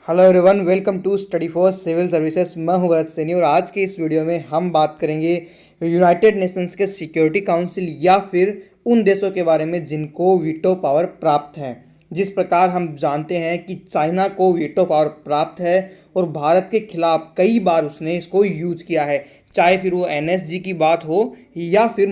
Hello everyone, welcome to study for civil services. मैं हूं भरत सैनी और आज के इस वीडियो में हम बात करेंगे यूनाइटेड नेशंस के सिक्योरिटी काउंसिल या फिर उन देशों के बारे में जिनको वीटो पावर प्राप्त है। जिस प्रकार हम जानते हैं कि चाइना को वीटो पावर प्राप्त है और भारत के खिलाफ कई बार उसने इसको यूज किया है, चाहे फिर वो एनएसजी की बात हो या फिर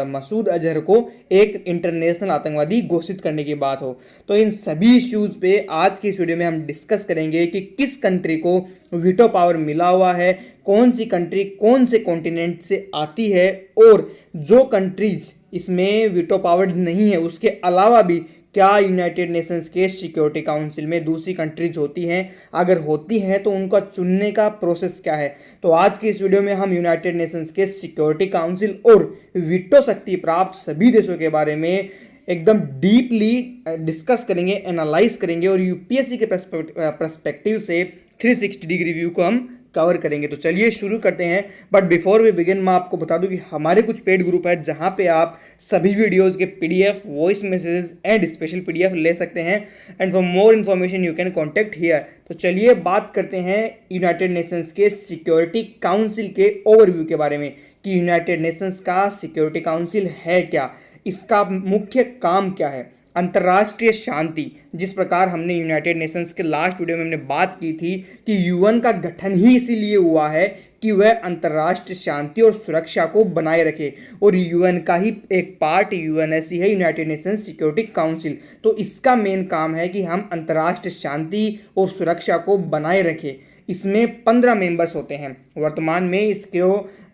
मसूद अजहर को एक इंटरनेशनल आतंकवादी घोषित करने की बात हो। तो इन सभी इश्यूज़ पे आज की इस वीडियो में हम डिस्कस करेंगे कि किस कंट्री को वीटो पावर मिला हुआ है, कौन सी कंट्री कौन से कॉन्टिनेंट से आती है, और जो कंट्रीज इसमें वीटो पावर नहीं है उसके अलावा भी क्या यूनाइटेड नेशंस के सिक्योरिटी काउंसिल में दूसरी कंट्रीज होती हैं, अगर होती हैं तो उनका चुनने का प्रोसेस क्या है। तो आज की इस वीडियो में हम यूनाइटेड नेशंस के सिक्योरिटी काउंसिल और वीटो शक्ति प्राप्त सभी देशों के बारे में एकदम डीपली डिस्कस करेंगे, एनालाइज करेंगे और यूपीएससी के पर्सपेक्टिव से 360 डिग्री व्यू को हम कवर करेंगे। तो चलिए शुरू करते हैं। बट बिफोर वी बिगिन मैं आपको बता दूं कि हमारे कुछ पेड ग्रुप है जहां पे आप सभी वीडियोस के PDF, voice messages and special PDF ले सकते हैं। And for more information you can contact here. तो चलिए बात करते हैं यूनाइटेड नेशंस के सिक्योरिटी काउंसिल के ओवरव्यू के बारे में कि यूनाइटेड नेशंस का सिक्योरिटी काउंसिल है क्या, इसका मुख्य काम क्या है। अंतर्राष्ट्रीय शांति, जिस प्रकार हमने यूनाइटेड नेशंस के लास्ट वीडियो में हमने बात की थी कि यूएन का गठन ही इसीलिए हुआ है कि वह अंतर्राष्ट्रीय शांति और सुरक्षा को बनाए रखे, और यूएन का ही एक पार्ट यूएनएससी है, यूनाइटेड नेशंस सिक्योरिटी काउंसिल। तो इसका मेन काम है कि हम अंतर्राष्ट्रीय शांति और सुरक्षा को बनाए रखें। इसमें 15 मेंबर्स होते हैं। वर्तमान में इसके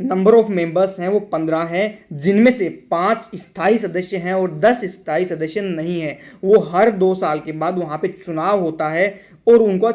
नंबर ऑफ मेंबर्स हैं वो 15 हैं, जिनमें से 5 स्थायी सदस्य हैं और 10 स्थायी सदस्य नहीं हैं। वो हर 2 साल के बाद वहाँ पे चुनाव होता है और उनका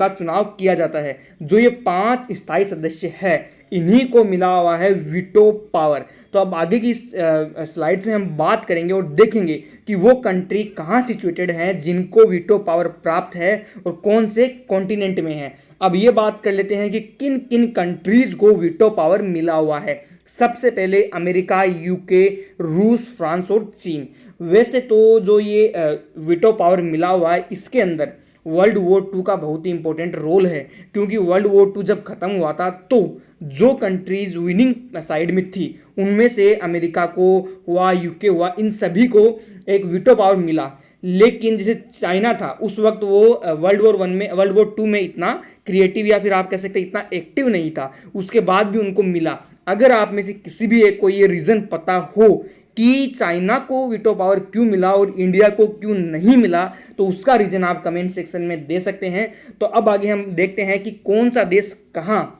चुनाव किया जाता है। जो ये 5 स्थायी सदस्य है इन्हीं को मिला हुआ है वीटो पावर। तो अब आगे की स्लाइड्स में हम बात करेंगे और देखेंगे कि वो कंट्री कहाँ सिचुएटेड हैं जिनको वीटो पावर प्राप्त है और कौन से कॉन्टिनेंट में है। अब ये बात कर लेते हैं कि किन किन कंट्रीज को वीटो पावर मिला हुआ है। सबसे पहले अमेरिका, यूके, रूस, फ्रांस और चीन। वैसे तो जो ये वीटो पावर मिला हुआ है इसके अंदर वर्ल्ड वॉर 2 का बहुत ही इंपॉर्टेंट रोल है, क्योंकि वर्ल्ड वॉर 2 जब खत्म हुआ था तो जो कंट्रीज विनिंग साइड में थी उनमें से अमेरिका को हुआ, यूके हुआ, इन सभी को एक वीटो पावर मिला। लेकिन जैसे चाइना था उस वक्त वो वर्ल्ड वॉर 2 में इतना क्रिएटिव या फिर आप कह सकते हैं इतना एक्टिव नहीं था, उसके बाद भी उनको मिला। अगर आप में से किसी भी एक को ये रीज़न पता हो कि चाइना को वीटो पावर क्यों मिला और इंडिया को क्यों नहीं मिला, तो उसका रीजन आप कमेंट सेक्शन में दे सकते हैं। तो अब आगे हम देखते हैं कि कौन सा देश कहाँ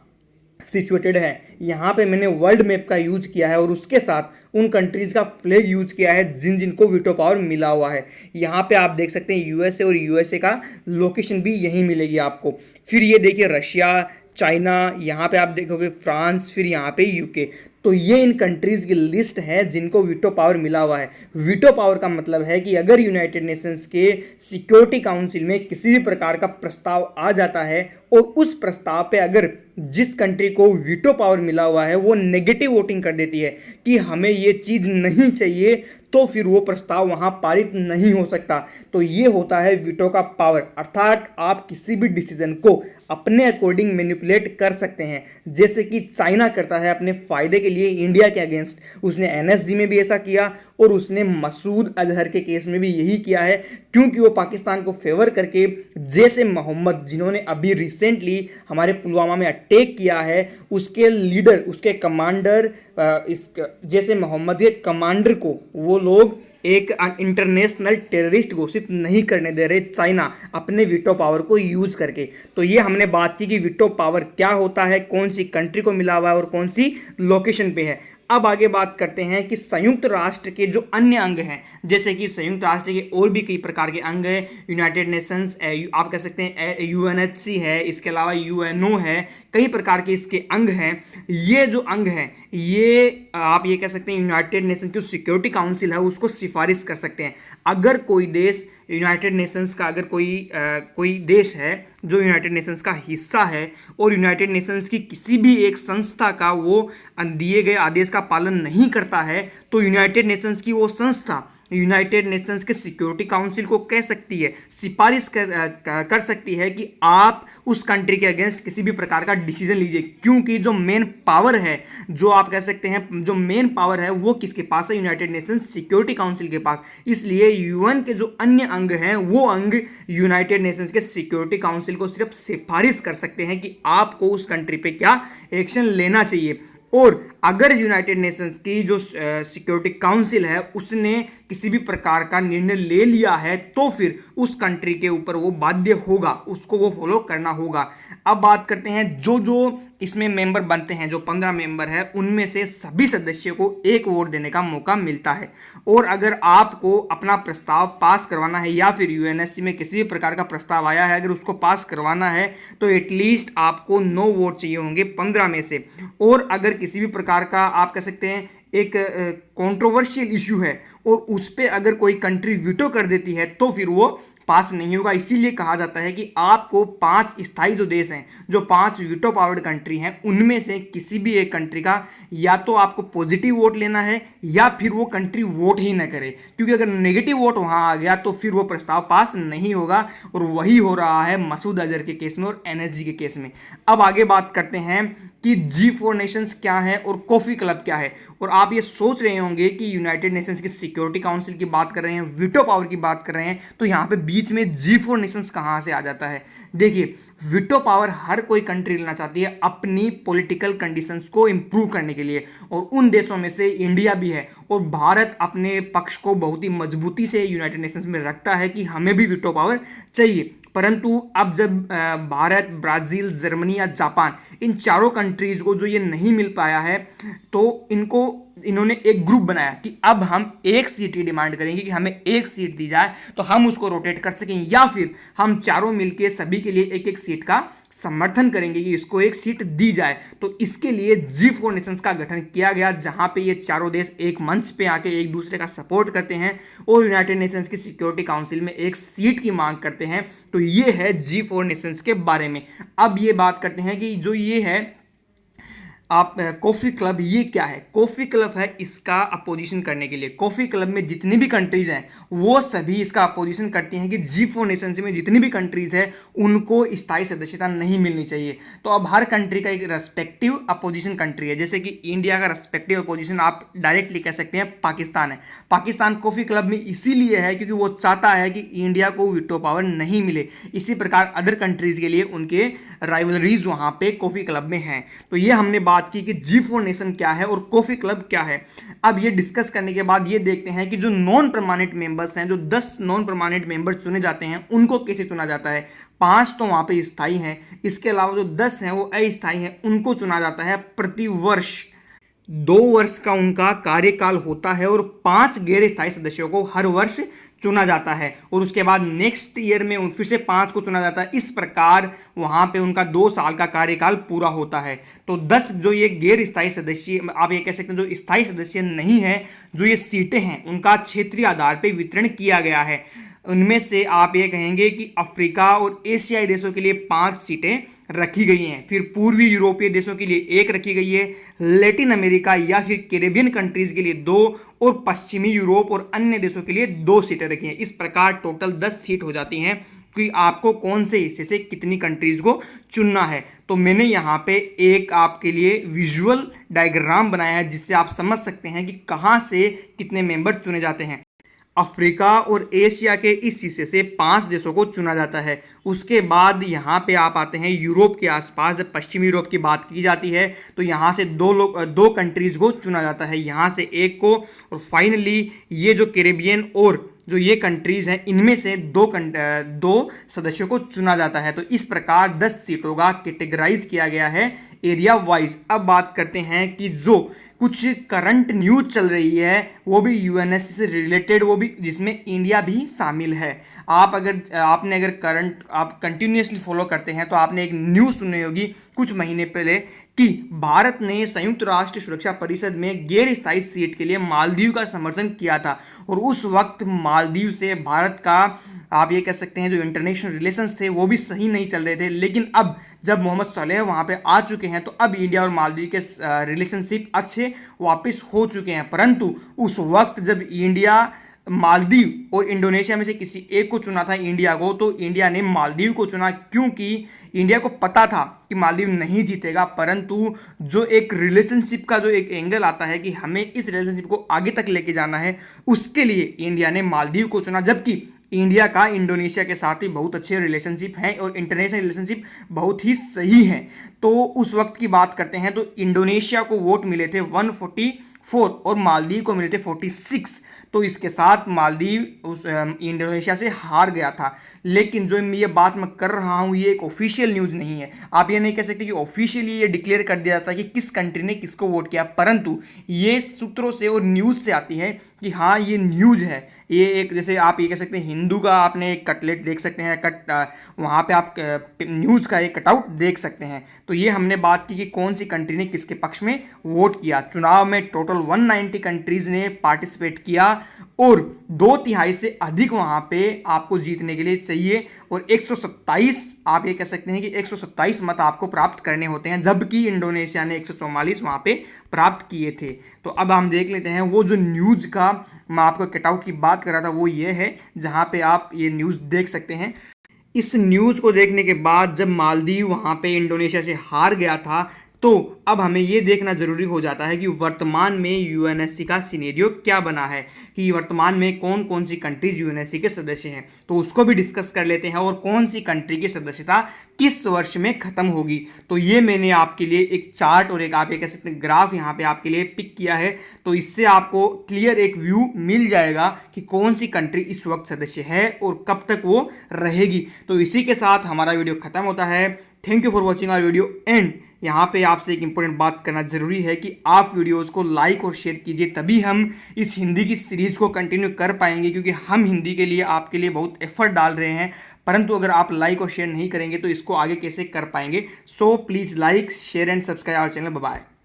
सिचुएटेड है। यहाँ पे मैंने वर्ल्ड मैप का यूज किया है और उसके साथ उन कंट्रीज़ का फ्लैग यूज किया है जिनको वीटो पावर मिला हुआ है। यहाँ पे आप देख सकते हैं यूएसए, और यूएसए का लोकेशन भी यहीं मिलेगी आपको। फिर ये देखिए रशिया, चाइना, यहाँ पे आप देखोगे फ्रांस, फिर यहाँ पे यूके। तो ये इन कंट्रीज़ की लिस्ट है जिनको वीटो पावर मिला हुआ है। वीटो पावर का मतलब है कि अगर यूनाइटेड नेशंस के सिक्योरिटी काउंसिल में किसी भी प्रकार का प्रस्ताव आ जाता है और उस प्रस्ताव पे अगर जिस कंट्री को वीटो पावर मिला हुआ है वो नेगेटिव वोटिंग कर देती है कि हमें ये चीज़ नहीं चाहिए, तो फिर वो प्रस्ताव वहाँ पारित नहीं हो सकता। तो ये होता है वीटो का पावर, अर्थात आप किसी भी डिसीजन को अपने अकॉर्डिंग मैनिपुलेट कर सकते हैं, जैसे कि चाइना करता है अपने फ़ायदे के लिए इंडिया के अगेंस्ट। उसने एनएसजी में भी ऐसा किया और उसने मसूद अजहर के केस में भी यही किया है, क्योंकि वो पाकिस्तान को फेवर करके जैसे मोहम्मद, जिन्होंने अभी रिसेंटली हमारे पुलवामा में अटैक किया है, उसके लीडर, उसके कमांडर, जैसे मोहम्मद के कमांडर को वो लोग एक इंटरनेशनल टेररिस्ट घोषित नहीं करने दे रहे चाइना अपने वीटो पावर को यूज करके। तो ये हमने बात की कि वीटो पावर क्या होता है, कौन सी कंट्री को मिला हुआ है और कौन सी लोकेशन पे है। अब आगे बात करते हैं कि संयुक्त राष्ट्र के जो अन्य अंग हैं, जैसे कि संयुक्त राष्ट्र के और भी कई प्रकार के अंग हैं। यूनाइटेड नेशंस, आप कह सकते हैं यूएनएचसी है, इसके अलावा यूएनओ है, कई प्रकार के इसके अंग हैं। ये जो अंग हैं ये आप ये कह सकते हैं यूनाइटेड नेशंस की सिक्योरिटी काउंसिल है उसको सिफारिश कर सकते हैं। अगर कोई देश यूनाइटेड नेशंस का, अगर कोई देश है जो यूनाइटेड नेशंस का हिस्सा है और यूनाइटेड नेशंस की किसी भी एक संस्था का वो दिए गए आदेश का पालन नहीं करता है, तो यूनाइटेड नेशंस की वो संस्था यूनाइटेड नेशंस के सिक्योरिटी काउंसिल को कह सकती है, सिफारिश कर सकती है कि आप उस कंट्री के अगेंस्ट किसी भी प्रकार का डिसीजन लीजिए, क्योंकि जो मेन पावर है, जो आप कह सकते हैं जो मेन पावर है वो किसके पास है, यूनाइटेड नेशंस सिक्योरिटी काउंसिल के पास। इसलिए यूएन के जो अन्य अंग हैं वो अंग यूनाइटेड नेशंस के सिक्योरिटी काउंसिल को सिर्फ सिफारिश कर सकते हैं कि आपको उस कंट्री पे क्या एक्शन लेना चाहिए। और अगर यूनाइटेड नेशंस की जो सिक्योरिटी काउंसिल है उसने किसी भी प्रकार का निर्णय ले लिया है तो फिर उस कंट्री के ऊपर वो बाध्य होगा, उसको वो फॉलो करना होगा। अब बात करते हैं जो जो इसमें मेंबर बनते हैं, जो 15 मेंबर है उनमें से सभी सदस्यों को एक वोट देने का मौका मिलता है। और अगर आपको अपना प्रस्ताव पास करवाना है या फिर यूएनएससी में किसी भी प्रकार का प्रस्ताव आया है, अगर उसको पास करवाना है तो एटलीस्ट आपको 9 वोट चाहिए होंगे 15 में से। और अगर किसी भी प्रकार का आप कह सकते हैं एक कंट्रोवर्शियल इशू है और उस पर अगर कोई कंट्री वीटो कर देती है तो फिर वो पास नहीं होगा। इसीलिए कहा जाता है कि आपको 5 स्थायी जो देश हैं, जो 5 वीटो पावर्ड कंट्री हैं, उनमें से किसी भी एक कंट्री का या तो आपको पॉजिटिव वोट लेना है या फिर वो कंट्री वोट ही ना करे, क्योंकि अगर नेगेटिव वोट वहां आ गया तो फिर वो प्रस्ताव पास नहीं होगा। और वही हो रहा है मसूद अजहर के केस में और एनएसजी के केस में। अब आगे बात करते हैं कि G4 नेशंस क्या है और कॉफी क्लब क्या है। और आप ये सोच रहे होंगे कि यूनाइटेड नेशंस की सिक्योरिटी काउंसिल की बात कर रहे हैं, वीटो पावर की बात कर रहे हैं, तो यहाँ पे बीच में G4 नेशंस कहाँ से आ जाता है। देखिए, वीटो पावर हर कोई कंट्री लेना चाहती है अपनी पॉलिटिकल कंडीशंस को इंप्रूव करने के लिए, और उन देशों में से इंडिया भी है। और भारत अपने पक्ष को बहुत ही मजबूती से यूनाइटेड नेशंस में रखता है कि हमें भी वीटो पावर चाहिए। परंतु अब जब भारत, ब्राज़ील, जर्मनी या जापान, इन चारों कंट्रीज़ को जो ये नहीं मिल पाया है तो इन्होंने एक ग्रुप बनाया कि अब हम एक सीट की डिमांड करेंगे कि हमें एक सीट दी जाए तो हम उसको रोटेट कर सकें, या फिर हम चारों मिलके सभी के लिए एक एक सीट का समर्थन करेंगे कि इसको एक सीट दी जाए। तो इसके लिए G4 नेशंस का गठन किया गया, जहां पे ये चारों देश एक मंच पे आके एक दूसरे का सपोर्ट करते हैं और यूनाइटेड नेशंस की सिक्योरिटी काउंसिल में एक सीट की मांग करते हैं। तो ये है G4 नेशंस के बारे में। अब ये बात करते हैं कि जो ये है आप कॉफ़ी क्लब, ये क्या है। कॉफ़ी क्लब है इसका अपोजिशन करने के लिए। कॉफ़ी क्लब में जितनी भी कंट्रीज हैं वो सभी इसका अपोजिशन करती हैं कि G4 नेशंस में जितनी भी कंट्रीज है उनको स्थायी सदस्यता नहीं मिलनी चाहिए। तो अब हर कंट्री का एक रेस्पेक्टिव अपोजिशन कंट्री है, जैसे कि इंडिया का रेस्पेक्टिव अपोजिशन आप डायरेक्टली कह सकते हैं पाकिस्तान है। पाकिस्तान कॉफ़ी क्लब में इसीलिए है क्योंकि वो चाहता है कि इंडिया को वीटो पावर नहीं मिले। इसी प्रकार अदर कंट्रीज के लिए उनके राइवलरीज वहाँ पे कॉफ़ी क्लब में हैं। तो ये हमने बात की कि G4 नेशन क्या है और कॉफी क्लब क्या है। अब ये डिस्कस करने के बाद ये देखते हैं कि जो नॉन परमानेंट मेंबर्स हैं, जो 10 नॉन परमानेंट मेंबर्स चुने जाते हैं, उनको कैसे चुना जाता है। 5 तो वहां पे स्थायी हैं, इसके अलावा जो 10 हैं वो अस्थायी हैं, उनको चुना जाता है प्रति वर्ष। 2 वर्ष का उनका कार्यकाल होता है और 5 गैर स्थायी सदस्यों को हर वर्ष चुना जाता है और उसके बाद नेक्स्ट ईयर में फिर से 5 को चुना जाता है। इस प्रकार वहाँ पे उनका 2 साल का कार्यकाल पूरा होता है। तो 10 जो ये गैर स्थायी सदस्य, आप ये कह सकते हैं जो स्थायी सदस्य नहीं है, जो ये सीटें हैं उनका क्षेत्रीय आधार पर वितरण किया गया है। उनमें से आप ये कहेंगे कि अफ्रीका और एशियाई देशों के लिए 5 सीटें रखी गई हैं, फिर पूर्वी यूरोपीय देशों के लिए 1 रखी गई है, लैटिन अमेरिका या फिर कैरेबियन कंट्रीज के लिए 2 और पश्चिमी यूरोप और अन्य देशों के लिए 2 सीटें रखी हैं। इस प्रकार टोटल 10 सीट हो जाती हैं कि आपको कौन से हिस्से से कितनी कंट्रीज को चुनना है। तो मैंने यहाँ पे एक आपके लिए विजुअल डायग्राम बनाया है जिससे आप समझ सकते हैं कि कहाँ से कितने मेंबर चुने जाते हैं। अफ्रीका और एशिया के इस हिस्से से 5 देशों को चुना जाता है। उसके बाद यहाँ पे आप आते हैं यूरोप के आसपास, जब पश्चिमी यूरोप की बात की जाती है तो यहाँ से 2 कंट्रीज को चुना जाता है, यहाँ से 1 को, और फाइनली ये जो कैरेबियन और जो ये कंट्रीज़ हैं इनमें से 2 सदस्यों को चुना जाता है। तो इस प्रकार 10 सीटों का कैटेगराइज किया गया है एरिया वाइज। अब बात करते हैं कि जो कुछ करंट न्यूज चल रही है वो भी यूएनएससी से रिलेटेड, वो भी जिसमें इंडिया भी शामिल है। आपने अगर आप कंटिन्यूसली फॉलो करते हैं तो आपने एक न्यूज़ सुनी होगी कुछ महीने पहले कि भारत ने संयुक्त राष्ट्र सुरक्षा परिषद में गैर स्थायी सीट के लिए मालदीव का समर्थन किया था और उस वक्त मालदीव से भारत का आप ये कह सकते हैं जो इंटरनेशनल रिलेशंस थे वो भी सही नहीं चल रहे थे। लेकिन अब जब मोहम्मद सलेह वहाँ पे आ चुके हैं तो अब इंडिया और मालदीव के रिलेशनशिप अच्छे वापस हो चुके हैं। परंतु उस वक्त जब इंडिया मालदीव और इंडोनेशिया में से किसी एक को चुना था इंडिया को, तो इंडिया ने मालदीव को चुना, क्योंकि इंडिया को पता था कि मालदीव नहीं जीतेगा, परंतु जो एक रिलेशनशिप का जो एक एंगल आता है कि हमें इस रिलेशनशिप को आगे तक लेके जाना है, उसके लिए इंडिया ने मालदीव को चुना। जबकि इंडिया का इंडोनेशिया के साथ ही बहुत अच्छे रिलेशनशिप हैं और इंटरनेशनल रिलेशनशिप बहुत ही सही हैं। तो उस वक्त की बात करते हैं तो इंडोनेशिया को वोट मिले थे 144 और मालदीव को मिले थे 46। तो इसके साथ मालदीव उस इंडोनेशिया से हार गया था। लेकिन जो ये बात मैं कर रहा हूँ ये एक ऑफिशियल न्यूज़ नहीं है। आप ये नहीं कह सकते कि ऑफिशियली ये डिक्लेयर कर दिया जाता है कि किस कंट्री ने किसको वोट किया, परंतु ये सूत्रों से और न्यूज़ से आती है कि हाँ ये न्यूज़ है। ये एक, जैसे आप ये कह सकते हैं हिंदू का आपने एक कटलेट देख सकते हैं, वहाँ पे आप न्यूज़ का एक कटआउट देख सकते हैं। तो ये हमने बात की कि कौन सी कंट्री ने किसके पक्ष में वोट किया। चुनाव में टोटल 190 कंट्रीज़ ने पार्टिसिपेट किया और 2/3 से अधिक वहाँ पे आपको जीतने के लिए चाहिए और 127, आप ये कह सकते हैं कि 127 मत आपको प्राप्त करने होते हैं, जबकि इंडोनेशिया ने 144 वहाँ पे प्राप्त किए थे। तो अब हम देख लेते हैं वो जो न्यूज़ का मैं आपको कटआउट की बात कर रहा था वो ये है, जहाँ पे आप ये न्यूज़ देख सकते हैं। इस न्यूज़ को देखने के बाद जब मालदीव वहाँ पे इंडोनेशिया से हार गया था, तो अब हमें ये देखना ज़रूरी हो जाता है कि वर्तमान में यूएनएससी का सिनेरियो क्या बना है, कि वर्तमान में कौन कौन सी कंट्रीज यूएनएससी के सदस्य हैं। तो उसको भी डिस्कस कर लेते हैं और कौन सी कंट्री की सदस्यता किस वर्ष में ख़त्म होगी। तो ये मैंने आपके लिए एक चार्ट और एक आप ये कह सकते हैं ग्राफ यहाँ पे आपके लिए पिक किया है। तो इससे आपको क्लियर एक व्यू मिल जाएगा कि कौन सी कंट्री इस वक्त सदस्य है और कब तक वो रहेगी। तो इसी के साथ हमारा वीडियो ख़त्म होता है। Thank you for watching our video and यहाँ पे आपसे एक इंपॉर्टेंट बात करना ज़रूरी है कि आप वीडियोस को लाइक और शेयर कीजिए, तभी हम इस हिंदी की सीरीज़ को कंटिन्यू कर पाएंगे, क्योंकि हम हिंदी के लिए आपके लिए बहुत एफर्ट डाल रहे हैं। परंतु अगर आप लाइक और शेयर नहीं करेंगे तो इसको आगे कैसे कर पाएंगे। So please like share and subscribe our channel. Bye bye.